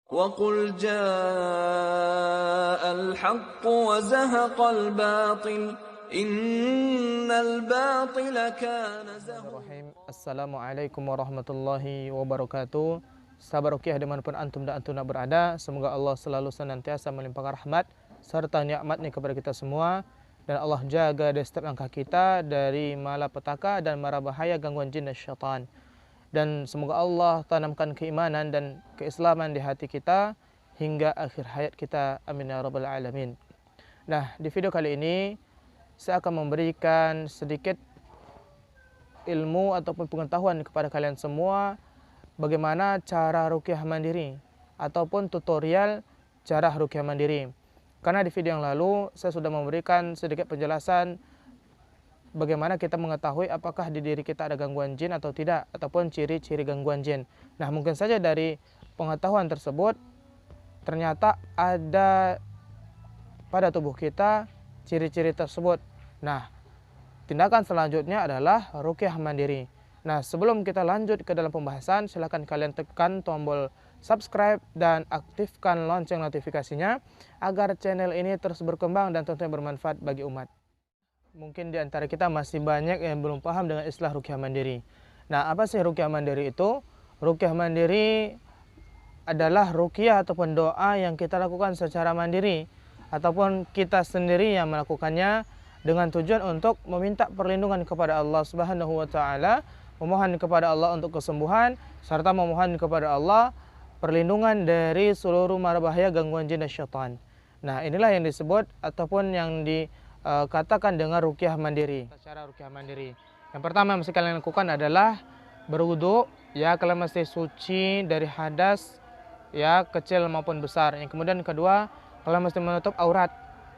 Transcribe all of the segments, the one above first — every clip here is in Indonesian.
وقل جاء الحق وزهق الباطل إن الباطل كان زهوقا. Assalamualaikum warahmatullahi wabarakatuh. Sahabat Ruqyah dimanapun antum dan antuna berada, semoga Allah selalu senantiasa melimpahkan rahmat serta nikmatnya kepada kita semua, dan Allah jaga dari setiap langkah kita dari malapetaka dan mara bahaya gangguan jin dan syaitan. Dan semoga Allah tanamkan keimanan dan keislaman di hati kita hingga akhir hayat kita. Amin ya rabbal alamin. Nah, di video kali ini saya akan memberikan sedikit ilmu ataupun pengetahuan kepada kalian semua bagaimana cara ruqyah mandiri ataupun tutorial cara ruqyah mandiri. Karena di video yang lalu saya sudah memberikan sedikit penjelasan bagaimana kita mengetahui apakah di diri kita ada gangguan jin atau tidak, ataupun ciri-ciri gangguan jin. Nah, mungkin saja dari pengetahuan tersebut ternyata ada pada tubuh kita ciri-ciri tersebut. Nah, tindakan selanjutnya adalah ruqyah mandiri. Nah, sebelum kita lanjut ke dalam pembahasan, silakan kalian tekan tombol subscribe dan aktifkan lonceng notifikasinya agar channel ini terus berkembang dan tentunya bermanfaat bagi umat. Mungkin di antara kita masih banyak yang belum paham dengan istilah ruqyah mandiri. Nah, apa sih ruqyah mandiri itu? Ruqyah mandiri adalah ruqyah ataupun doa yang kita lakukan secara mandiri ataupun kita sendiri yang melakukannya dengan tujuan untuk meminta perlindungan kepada Allah Subhanahu wa taala, memohon kepada Allah untuk kesembuhan serta memohon kepada Allah perlindungan dari seluruh mara bahaya gangguan jin dan syaitan. Nah, inilah yang disebut ataupun yang katakan dengan ruqyah mandiri. Cara ruqyah mandiri, yang pertama yang mesti kalian lakukan adalah berwudu. Ya, kalian mesti suci dari hadas, ya, kecil maupun besar. Yang kemudian kedua, kalian mesti menutup aurat.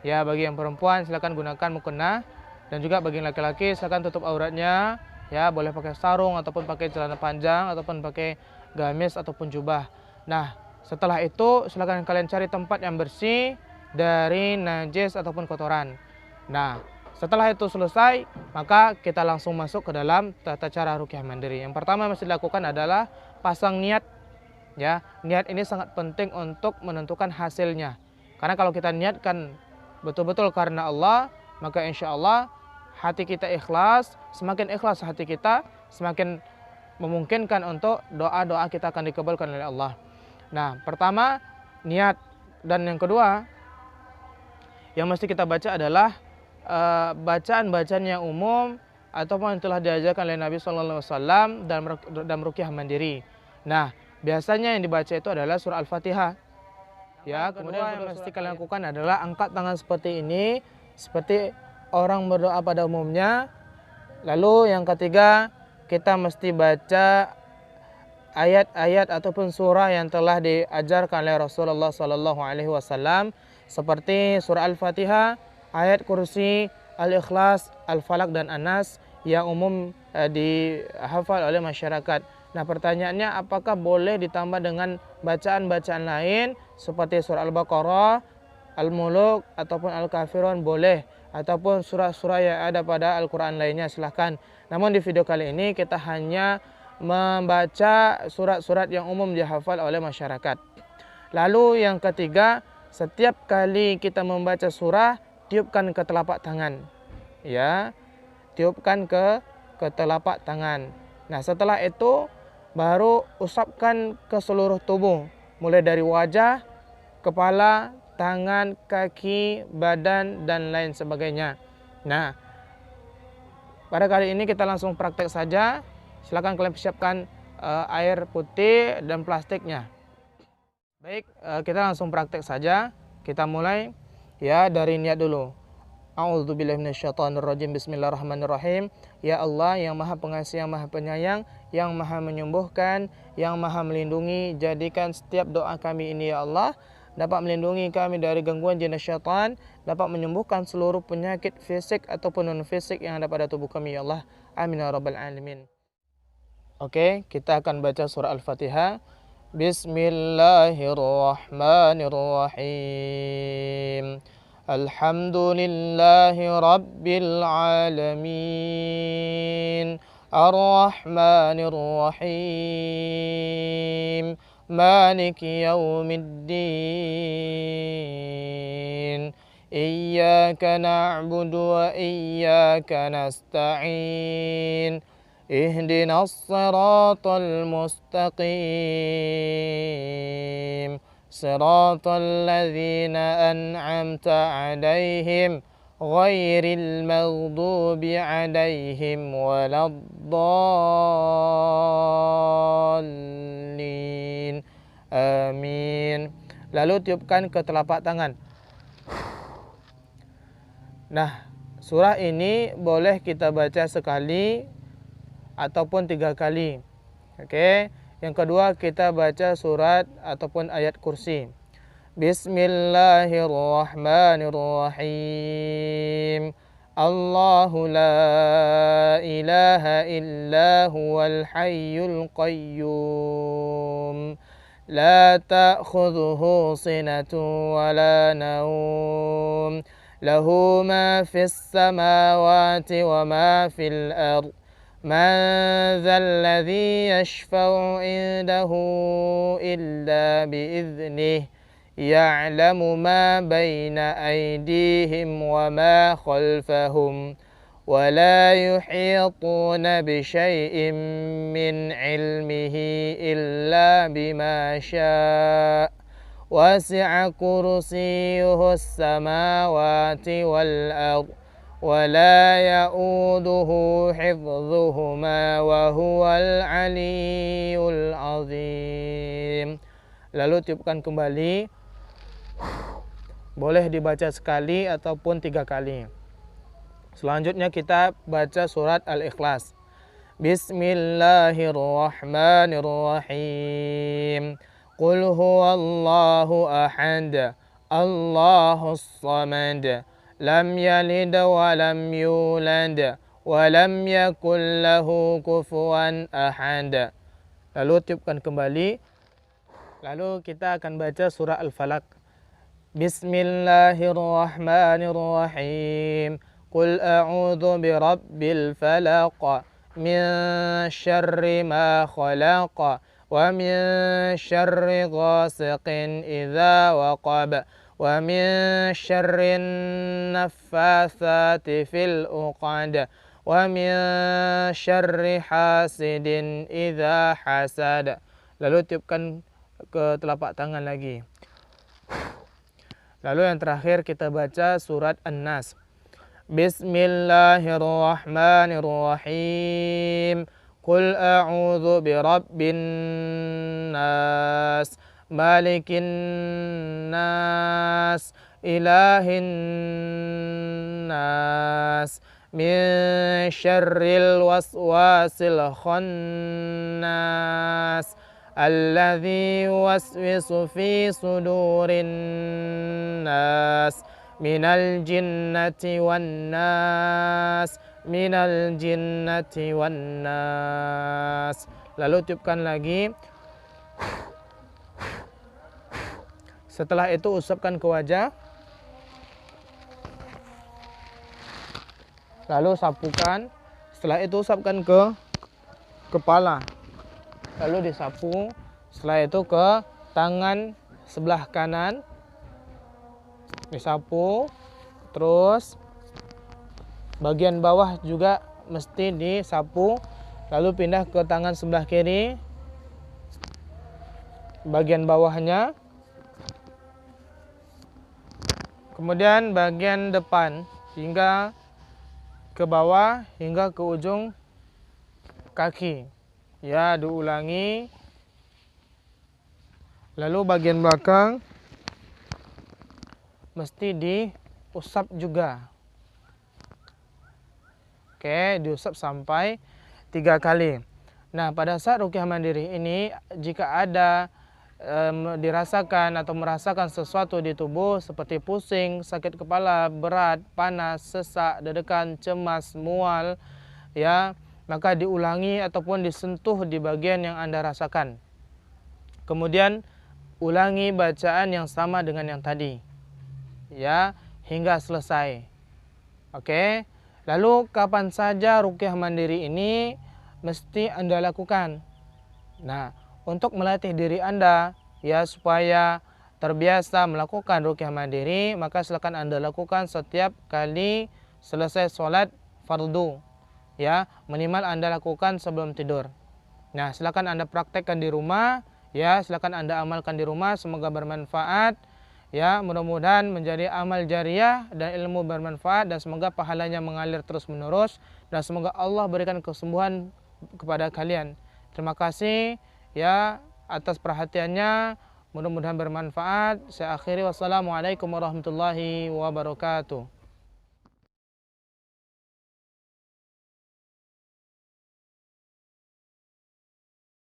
Ya, bagi yang perempuan silakan gunakan mukena, dan juga bagi laki-laki silakan tutup auratnya. Ya, boleh pakai sarung ataupun pakai celana panjang ataupun pakai gamis ataupun jubah. Nah, setelah itu silakan kalian cari tempat yang bersih dari najis ataupun kotoran. Nah, setelah itu selesai, maka kita langsung masuk ke dalam tata cara ruqyah mandiri. Yang pertama yang mesti dilakukan adalah pasang niat. Ya, niat ini sangat penting untuk menentukan hasilnya. Karena kalau kita niatkan betul-betul karena Allah, maka insya Allah hati kita ikhlas. Semakin ikhlas hati kita, semakin memungkinkan untuk doa-doa kita akan dikabulkan oleh Allah. Nah, pertama niat, dan yang kedua yang mesti kita baca adalah bacaan-bacaan yang umum ataupun yang telah diajarkan oleh Nabi Sallallahu Alaihi Wasallam dalam ruqyah mandiri. Nah, biasanya yang dibaca itu adalah surah Al-Fatihah. Ya, kemudian yang mesti kalian lakukan adalah angkat tangan seperti ini, seperti orang berdoa pada umumnya. Lalu yang ketiga, kita mesti baca ayat-ayat ataupun surah yang telah diajarkan oleh Rasulullah Sallallahu Alaihi Wasallam, seperti surah Al-Fatihah, ayat kursi, Al-Ikhlas, Al-Falaq dan An-Nas yang umum dihafal oleh masyarakat. Nah, pertanyaannya apakah boleh ditambah dengan bacaan-bacaan lain seperti surah Al-Baqarah, Al-Muluk ataupun Al-Kafirun? Boleh, ataupun surah-surah yang ada pada Al-Quran lainnya, silahkan. Namun di video kali ini kita hanya membaca surat-surat yang umum dihafal oleh masyarakat. Lalu yang ketiga, setiap kali kita membaca surah, tiupkan ke telapak tangan. Ya, tiupkan ke telapak tangan. Nah, setelah itu baru usapkan ke seluruh tubuh, mulai dari wajah, kepala, tangan, kaki, badan dan lain sebagainya. Nah, pada kali ini kita langsung praktek saja. Silakan kalian persiapkan air putih dan plastiknya. Baik, kita langsung praktek saja. Kita mulai. Ya, dari niat dulu. A'udzubillahi minasyaitonirrajim. Bismillahirrahmanirrahim. Ya Allah yang Maha Pengasih, yang Maha Penyayang, yang Maha Menyembuhkan, yang Maha Melindungi, jadikan setiap doa kami ini ya Allah dapat melindungi kami dari gangguan jin dan syaitan, dapat menyembuhkan seluruh penyakit fisik ataupun non fisik yang ada pada tubuh kami ya Allah. Amin ya rabbal alamin. Oke, kita akan baca surah Al-Fatihah. Bismillahirrahmanirrahim. Alhamdulillahi Rabbil Alamin. Ar-Rahmanir Rahim. مالك يوم الدين إياك نعبد وإياك نستعين اهدنا الصراط المستقيم صراط الذين أنعمت عليهم غير المغضوب عليهم ولا الضالين amin. Lalu tiupkan ke telapak tangan. Nah, surah ini boleh kita baca sekali ataupun 3 kali. Oke. Yang kedua, kita baca surat ataupun ayat kursi. Bismillahirrahmanirrahim. Allahu la ilaha illa huwal hayyul qayyum. La ta'khudhuhu sinatun wa la nawm. Lahu ma fis samawati wa ma fil ardh. من ذا الذي يشفع عنده إلا بإذنه يعلم ما بين أيديهم وما خلفهم ولا يحيطون بشيء من علمه إلا بما شاء وسع كرسيه السماوات والأرض ولا يؤوده حفظهما وهو العلي العظيم. Lalu tiupkan kembali. Boleh dibaca sekali ataupun 3 kali. Selanjutnya kita baca surat Al-Ikhlas. Bismillahirrahmanirrahim. Qul huwallahu ahad. Allahus samad. Lam yalid wa lam yulad wa lam yakul lahu kufuwan ahad. Lalu tiupkan kembali. Lalu kita akan baca surah Al-Falaq. Bismillahirrahmanirrahim. Qul a'udzu birabbil falaq min syarri ma khalaq wa min syarri ghasiqin idza waqab wa min syarrin naffatsati fil uqad wa min syarri hasidin idza hasad. Lalu tiupkan ke telapak tangan lagi. Lalu yang terakhir kita baca surat An-Nas. Bismillahirrahmanirrahim. Qul a'udzu birabbin nas malikin nas ilahin nas min syarril waswasil khannas alladzi yuwaswisu fi sudurin nas minal jinnati wan nas minal jinnati wan nas. Lalu tiupkan lagi. Setelah itu usapkan ke wajah. Lalu sapukan. Setelah itu usapkan ke kepala. Lalu disapu. Setelah itu ke tangan sebelah kanan. Disapu. Terus bagian bawah juga mesti disapu. Lalu pindah ke tangan sebelah kiri. Bagian bawahnya. Kemudian bagian depan hingga ke bawah hingga ke ujung kaki. Ya, diulangi. Lalu bagian belakang mesti diusap juga. Oke, diusap sampai 3 kali. Nah, pada saat ruqyah mandiri ini jika ada dirasakan atau merasakan sesuatu di tubuh seperti pusing, sakit kepala, berat, panas, sesak, deg-degan, cemas, mual, ya, maka diulangi ataupun disentuh di bagian yang Anda rasakan. Kemudian ulangi bacaan yang sama dengan yang tadi, ya, hingga selesai. Oke. Lalu kapan saja ruqyah mandiri ini mesti Anda lakukan? Nah, untuk melatih diri Anda ya supaya terbiasa melakukan ruqyah mandiri, maka silakan Anda lakukan setiap kali selesai sholat fardu. Ya, minimal Anda lakukan sebelum tidur. Nah, silakan Anda praktekkan di rumah, ya, silakan Anda amalkan di rumah, semoga bermanfaat. Ya, mudah-mudahan menjadi amal jariah dan ilmu bermanfaat, dan semoga pahalanya mengalir terus-menerus, dan semoga Allah berikan kesembuhan kepada kalian. Terima kasih ya atas perhatiannya. Mudah-mudahan bermanfaat. Saya akhiri, wassalamualaikum warahmatullahi wabarakatuh.